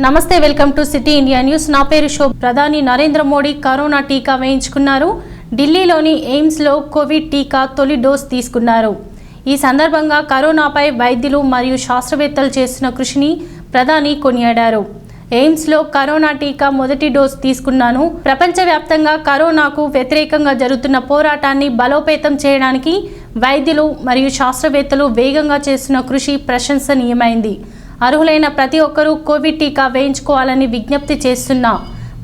నమస్తే welcome to city India news. నా పేరు శోభ. ప్రధాని నరేంద్ర మోడీ కరోనా టీకా వేయించుకున్నారు. ఢిల్లీలోని ఎయిమ్స్ లో కోవిడ్ టీకా తొలి డోస్ తీసుకున్నారు. ఈ సందర్భంగా కరోనాపై వైద్యులు మరియు శాస్త్రవేత్తలు చేస్తున్న కృషిని ప్రధాని కొనియాడారు. ఎయిమ్స్ లో కరోనా టీకా మొదటి డోస్ తీసుకున్నాను. ప్రపంచవ్యాప్తంగా కరోనాకు వ్యతిరేకంగా జరుగుతున్న పోరాటాన్ని బలోపేతం చేయడానికి వైద్యులు మరియు శాస్త్రవేత్తలు వేగంగా చేస్తున్న కృషి ప్రశంసనీయమైంది. అర్హులైన ప్రతి ఒక్కరూ కోవిడ్ టీకా వేయించుకోవాలని విజ్ఞప్తి చేస్తున్నా.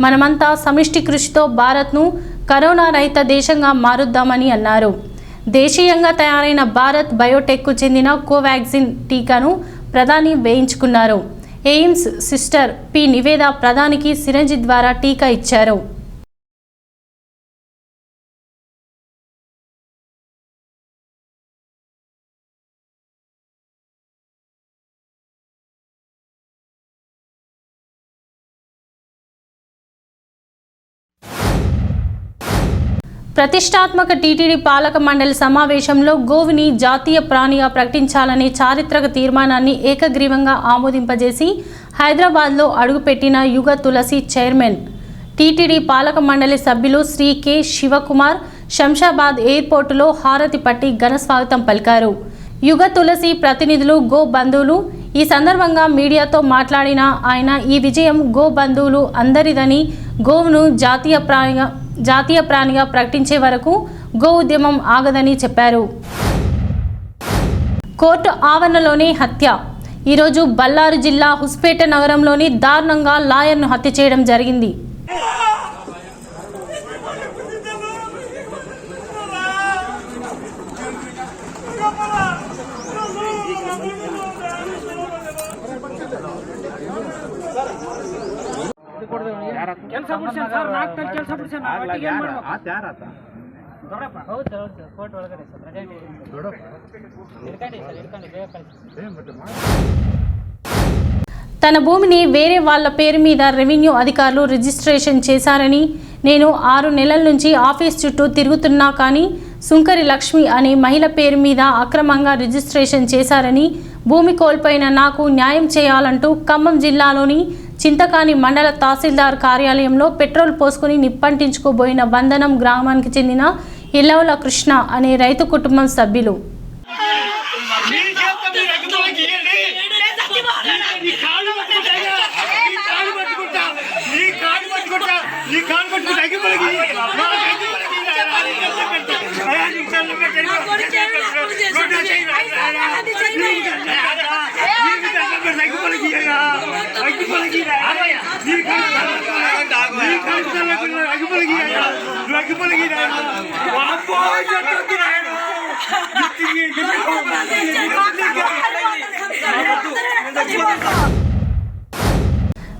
మనమంతా సమిష్టి కృషితో భారత్ను కరోనా రహిత దేశంగా మారుద్దామని అన్నారు. దేశీయంగా తయారైన భారత్ బయోటెక్కు చెందిన కోవాక్సిన్ టీకాను ప్రధాని వేయించుకున్నారు. ఎయిమ్స్ సిస్టర్ పి నివేద ప్రధానికి సిరంజి ద్వారా టీకా ఇచ్చారు. ప్రతిష్టాత్మక టీటీడీ పాలక మండలి సమావేశంలో గోవుని జాతీయ ప్రాణిగా ప్రకటించాలనే చారిత్రక తీర్మానాన్ని ఏకగ్రీవంగా ఆమోదింపజేసి హైదరాబాద్లో అడుగుపెట్టిన యుగ తులసి చైర్మన్ టీటీడీ పాలక మండలి సభ్యులు శ్రీ కె శివకుమార్ శంషాబాద్ ఎయిర్పోర్టులో హారతి పట్టి ఘన స్వాగతం పలికారు. యుగ తులసి ప్రతినిధులు గో బంధువులు. ఈ సందర్భంగా మీడియాతో మాట్లాడిన ఆయన ఈ విజయం గో బంధువులు అందరిదని, గోవును జాతీయ ప్రాణిగా ప్రకటించే వరకు గో ఉద్యమం ఆగదని చెప్పారు. కోర్టు ఆవరణలోనే హత్య. ఈరోజు బళ్ళారి జిల్లా హుస్పేట నగరంలోని దారుణంగా లాయర్ను హత్య చేయడం జరిగింది. తన భూమిని వేరే వాళ్ల పేరు మీద రెవెన్యూ అధికారులు రిజిస్ట్రేషన్ చేశారని, నేను 6 నెలల నుంచి ఆఫీస్ చుట్టూ తిరుగుతున్నా కానీ సుంకరి లక్ష్మి అనే మహిళ పేరు మీద అక్రమంగా రిజిస్ట్రేషన్ చేశారని, భూమి కోల్పోయిన నాకు న్యాయం చేయాలంటూ ఖమ్మం జిల్లాలోని చింతకాని మండల తహసీల్దార్ కార్యాలయంలో పెట్రోల్ పోసుకుని నిప్పంటించుకోబోయిన వందనం గ్రామానికి చెందిన ఎల్లవల కృష్ణ అనే రైతు కుటుంబం సభ్యులు.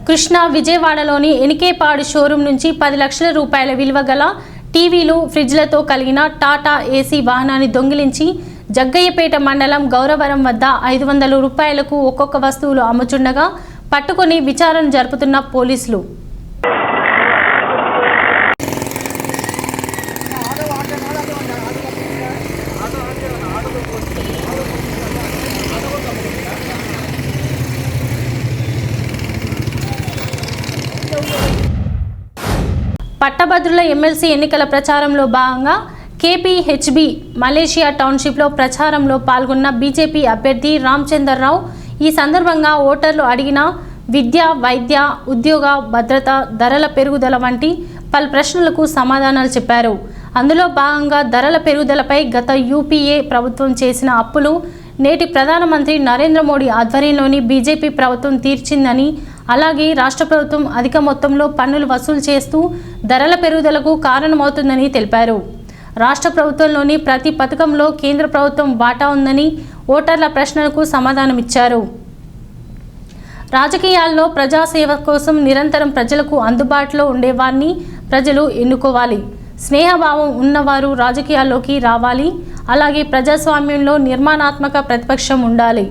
కృష్ణ విజయవాడలోని ఎనికేపాడు షోరూం నుంచి 10 లక్షల రూపాయల విలువ గల టీవీలు, ఫ్రిడ్జ్లతో కలిగిన టాటా ఏసీ వాహనాన్ని దొంగిలించి జగ్గయ్యపేట మండలం గౌరవరం వద్ద 500 రూపాయలకు ఒక్కొక్క వస్తువులు అమ్ముచుండగా పట్టుకొని విచారణ జరుపుతున్న పోలీసులు. పట్టభద్రుల ఎమ్మెల్సీ ఎన్నికల ప్రచారంలో భాగంగా కేపీహెచ్బి మలేషియా టౌన్షిప్లో ప్రచారంలో పాల్గొన్న బీజేపీ అభ్యర్థి రామచంద్రరావు ఈ సందర్భంగా ఓటర్లు అడిగిన విద్య, వైద్య, ఉద్యోగ భద్రత, ధరల పెరుగుదల వంటి పలు ప్రశ్నలకు సమాధానాలు చెప్పారు. అందులో భాగంగా ధరల పెరుగుదలపై గత యూపీఏ ప్రభుత్వం చేసిన అప్పులు నేటి ప్రధానమంత్రి నరేంద్ర మోడీ ఆధ్వర్యంలోని బీజేపీ ప్రభుత్వం తీర్చిందని, అలాగే రాష్ట్ర ప్రభుత్వం అధిక మొత్తంలో పన్నులు వసూలు చేస్తూ ధరల పెరుగుదలకు కారణమవుతుందని తెలిపారు. రాష్ట్ర ప్రభుత్వంలోని ప్రతి పథకంలో కేంద్ర ప్రభుత్వం వాటా ఉందని ఓటర్ల ప్రశ్నలకు సమాధానమిచ్చారు. రాజకీయాల్లో ప్రజాసేవ కోసం నిరంతరం ప్రజలకు అందుబాటులో ఉండేవారిని ప్రజలు ఎన్నుకోవాలి. స్నేహభావం ఉన్నవారు రాజకీయాల్లోకి రావాలి. అలాగే ప్రజాస్వామ్యంలో నిర్మాణాత్మక ప్రతిపక్షం ఉండాలి.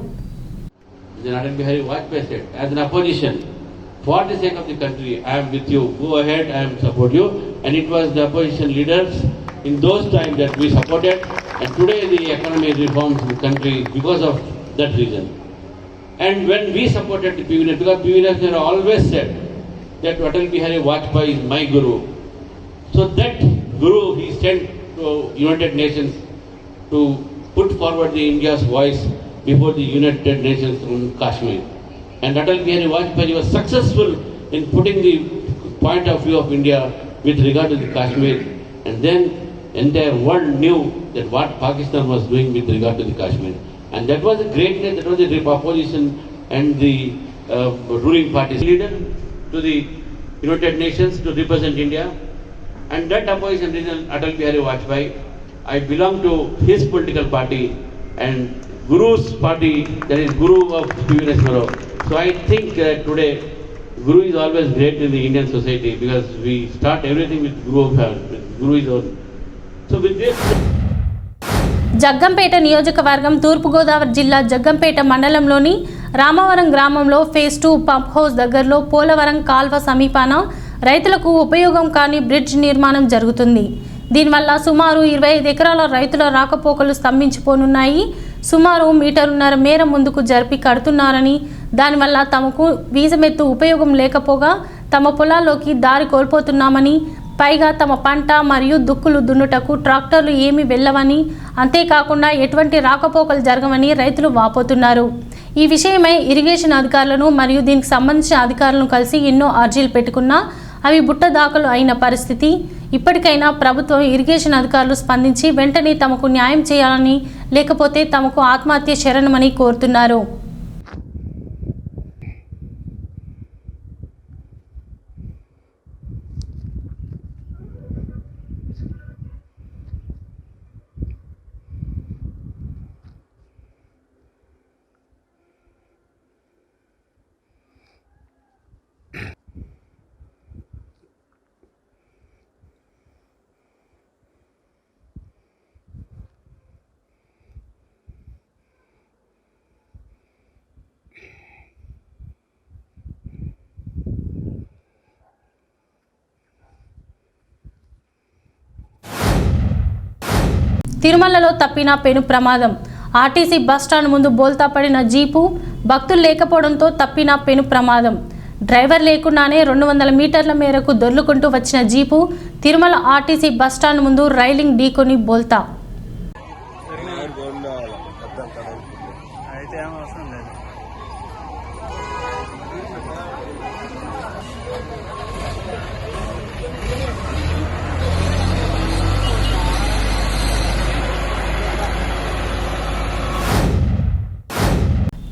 For the sake of the country, I am with you. Go ahead, I am support you. And it was the opposition leaders in those times that we supported. And today the economy reforms in the country because of that reason. And when we supported the PV Narasimha, because PV Narasimha always said that Atal Bihari Vajpayee is my guru. So that guru he sent to United Nations to put forward the India's voice before the United Nations on Kashmir. And Atal Bihari Vajpayee was successful in putting the point of view of India with regard to the Kashmir. And then entire world knew that what Pakistan was doing with regard to the Kashmir. And that was a greatness, that was the opposition and the ruling party's leader to the United Nations to represent India. And that opposition leader, Atal Bihari Vajpayee, I belong to his political party and Guru's party, that is Guru of PV Narasimha. So I think that today Guru is always great in the Indian society because we start everything with Guru. Guru is our. So with this. Jaggampeta నియోజకవర్గం తూర్పుగోదావరి జిల్లా జగ్గంపేట మండలంలోని రామవరం గ్రామంలో phase 2 pump house దగ్గరలో పోలవరం కాల్వ సమీపాన రైతులకు ఉపయోగం కాని bridge నిర్మాణం జరుగుతుంది. దీనివల్ల సుమారు 25 ఎకరాల రైతుల రాకపోకలు స్తంభించిపోనున్నాయి. సుమారు మీటరున్నర మేర ముందుకు జరిపి కడుతున్నారని, దానివల్ల తమకు వీజమెత్తు ఉపయోగం లేకపోగా తమ పొలాల్లోకి దారి కోల్పోతున్నామని, పైగా తమ పంట మరియు దుక్కులు దున్నుటకు ట్రాక్టర్లు ఏమీ వెళ్ళవని, అంతేకాకుండా ఎటువంటి రాకపోకలు జరగవని రైతులు వాపోతున్నారు. ఈ విషయమై ఇరిగేషన్ అధికారులను మరియు దీనికి సంబంధించిన అధికారులను కలిసి ఎన్నో అర్జీలు పెట్టుకున్నా అవి బుట్ట దాఖలు అయిన పరిస్థితి. ఇప్పటికైనా ప్రభుత్వం ఇరిగేషన్ అధికారులు స్పందించి వెంటనే తమకు న్యాయం చేయాలని, లేకపోతే తమకు ఆత్మహత్య శరణమని కోరుతున్నారు. తిరుమలలో తప్పిన పెను ప్రమాదం. ఆర్టీసీ బస్టాండ్ ముందు బోల్తా పడిన జీపు, భక్తులు లేకపోవడంతో తప్పిన పెను ప్రమాదం. డ్రైవర్ లేకుండానే 200 మీటర్ల మేరకు దొర్లుకుంటూ వచ్చిన జీపు తిరుమల ఆర్టీసీ బస్టాండ్ ముందు రైలింగ్ ఢీకొని బోల్తా.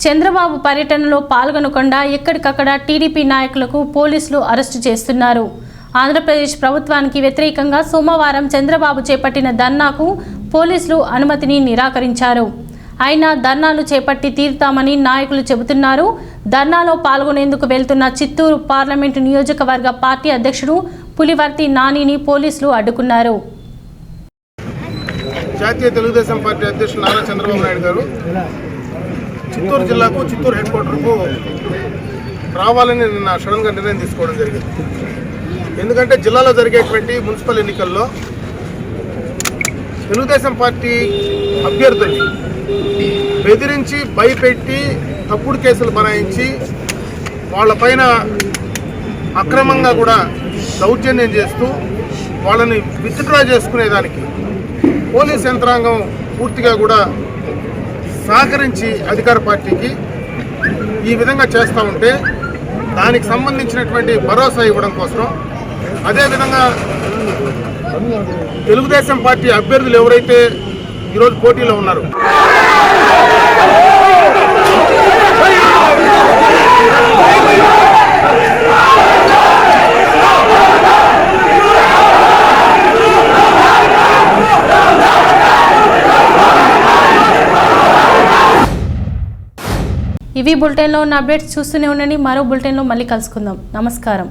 చంద్రబాబు పర్యటనలో పాల్గొనకుండా ఎక్కడికక్కడ టీడీపీ నాయకులకు పోలీసులు అరెస్టు చేస్తున్నారు. ఆంధ్రప్రదేశ్ ప్రభుత్వానికి వ్యతిరేకంగా సోమవారం చంద్రబాబు చేపట్టిన ధర్నాకు పోలీసులు అనుమతిని నిరాకరించారు. అయినా ధర్నాలు చేపట్టి తీరుతామని నాయకులు చెబుతున్నారు. ధర్నాలో పాల్గొనేందుకు వెళ్తున్న చిత్తూరు పార్లమెంటు నియోజకవర్గ పార్టీ అధ్యక్షుడు పులివర్తి నానిని పోలీసులు అడ్డుకున్నారు. జాతీయ తెలుగుదేశం పార్టీ అధ్యక్షుడు నారా చంద్రబాబు నాయుడు గారు చిత్తూరు జిల్లాకు, చిత్తూరు హెడ్ క్వార్టర్కు రావాలని నిన్న సడన్గా నిర్ణయం తీసుకోవడం జరిగింది. ఎందుకంటే జిల్లాలో జరిగేటువంటి మున్సిపల్ ఎన్నికల్లో తెలుగుదేశం పార్టీ అభ్యర్థుల్ని బెదిరించి, భయపెట్టి, తప్పుడు కేసులు బనాయించి, వాళ్ళపైన అక్రమంగా కూడా దౌర్జన్యం చేస్తూ వాళ్ళని విత్డ్రా చేసుకునేదానికి పోలీస్ యంత్రాంగం పూర్తిగా కూడా సహకరించి అధికార పార్టీకి ఈ విధంగా చేస్తూ ఉంటే దానికి సంబంధించినటువంటి భరోసా ఇవ్వడం కోసం, అదేవిధంగా తెలుగుదేశం పార్టీ అభ్యర్థులు ఎవరైతే ఈరోజు పోటీలో ఉన్నారో ఇవి బులెటిన్లో ఉన్న అప్డేట్స్. చూస్తూనే ఉండండి. మరో బులెటిన్లో మళ్ళీ కలుసుకుందాం. నమస్కారం.